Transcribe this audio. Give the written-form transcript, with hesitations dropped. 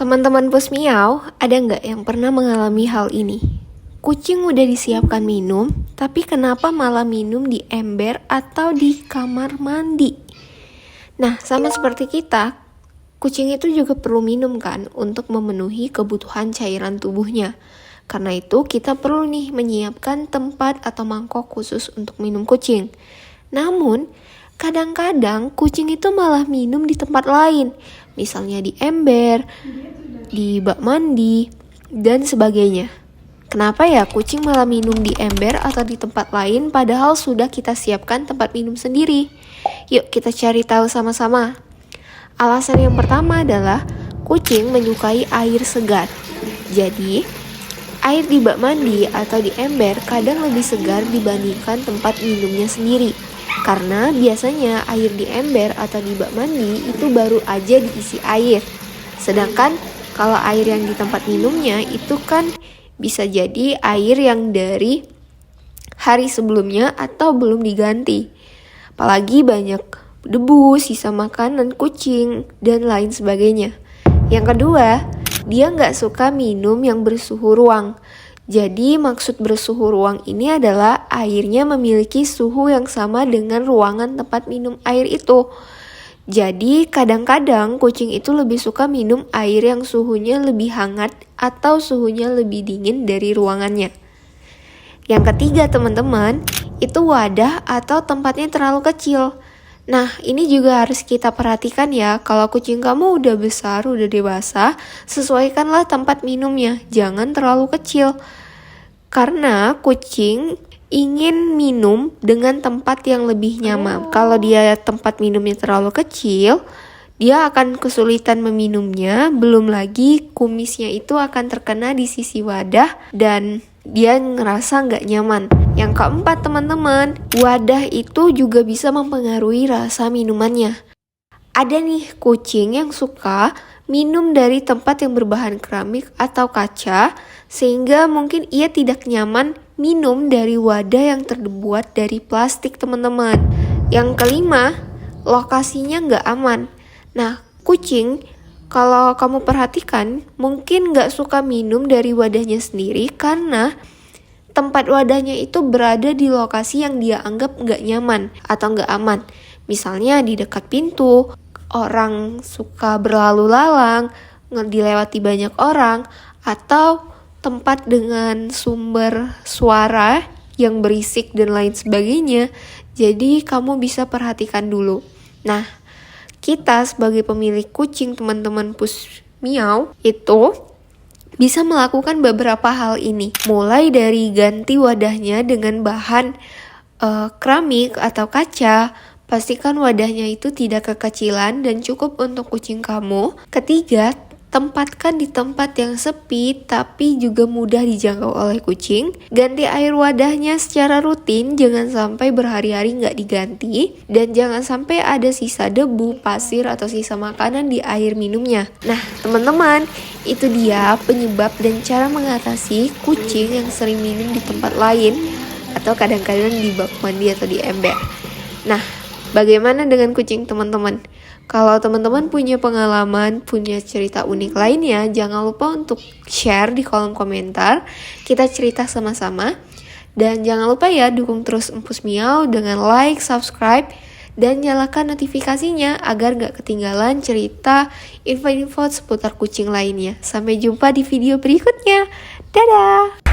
Teman-teman Pusmiau, ada nggak yang pernah mengalami hal ini? Kucing udah disiapkan minum, tapi kenapa malah minum di ember atau di kamar mandi? Nah, sama seperti kita, kucing itu juga perlu minum kan untuk memenuhi kebutuhan cairan tubuhnya. Karena itu kita perlu nih menyiapkan tempat atau mangkok khusus untuk minum kucing. Namun, kadang-kadang kucing itu malah minum di tempat lain, misalnya di ember, di bak mandi, dan sebagainya. Kenapa ya kucing malah minum di ember atau di tempat lain padahal sudah kita siapkan tempat minum sendiri? Yuk kita cari tahu sama-sama. Alasan yang pertama adalah kucing menyukai air segar. Jadi, air di bak mandi atau di ember kadang lebih segar dibandingkan tempat minumnya sendiri. Karena biasanya air di ember atau di bak mandi itu baru aja diisi air. Sedangkan kalau air yang di tempat minumnya itu kan bisa jadi air yang dari hari sebelumnya atau belum diganti. Apalagi banyak debu, sisa makanan kucing, dan lain sebagainya. Yang kedua, dia nggak suka minum yang bersuhu ruang. Jadi maksud bersuhu ruang ini adalah airnya memiliki suhu yang sama dengan ruangan tempat minum air itu. Jadi kadang-kadang kucing itu lebih suka minum air yang suhunya lebih hangat atau suhunya lebih dingin dari ruangannya. Yang ketiga teman-teman, itu wadah atau tempatnya terlalu kecil. Nah ini juga harus kita perhatikan ya, kalau kucing kamu udah besar, udah dewasa, sesuaikanlah tempat minumnya, jangan terlalu kecil. Karena kucing ingin minum dengan tempat yang lebih nyaman. Kalau dia tempat minumnya terlalu kecil, dia akan kesulitan meminumnya. Belum lagi kumisnya itu akan terkena di sisi wadah dan dia ngerasa nggak nyaman. Yang keempat teman-teman, wadah itu juga bisa mempengaruhi rasa minumannya. Ada nih kucing yang suka minum dari tempat yang berbahan keramik atau kaca, sehingga mungkin ia tidak nyaman minum dari wadah yang terbuat dari plastik teman-teman. Yang kelima, lokasinya nggak aman. Nah, kucing kalau kamu perhatikan mungkin nggak suka minum dari wadahnya sendiri karena tempat wadahnya itu berada di lokasi yang dia anggap nggak nyaman atau nggak aman. Misalnya di dekat pintu, orang suka berlalu lalang, dilewati banyak orang, atau tempat dengan sumber suara yang berisik dan lain sebagainya. Jadi kamu bisa perhatikan dulu. Nah, kita sebagai pemilik kucing teman-teman Pusmiau itu bisa melakukan beberapa hal ini. Mulai dari ganti wadahnya dengan bahan keramik atau kaca. Pastikan wadahnya itu tidak kekecilan dan cukup untuk kucing kamu. Ketiga, tempatkan di tempat yang sepi tapi juga mudah dijangkau oleh kucing. Ganti air wadahnya secara rutin, jangan sampai berhari-hari nggak diganti. Dan jangan sampai ada sisa debu, pasir, atau sisa makanan di air minumnya. Nah teman-teman, itu dia penyebab dan cara mengatasi kucing yang sering minum di tempat lain atau kadang-kadang di bak mandi atau di ember. Nah, bagaimana dengan kucing teman-teman? Kalau teman-teman punya pengalaman, punya cerita unik lainnya, jangan lupa untuk share di kolom komentar. Kita cerita sama-sama. Dan jangan lupa ya, dukung terus Empus Miau dengan like, subscribe, dan nyalakan notifikasinya agar gak ketinggalan cerita info-info seputar kucing lainnya. Sampai jumpa di video berikutnya. Dadah!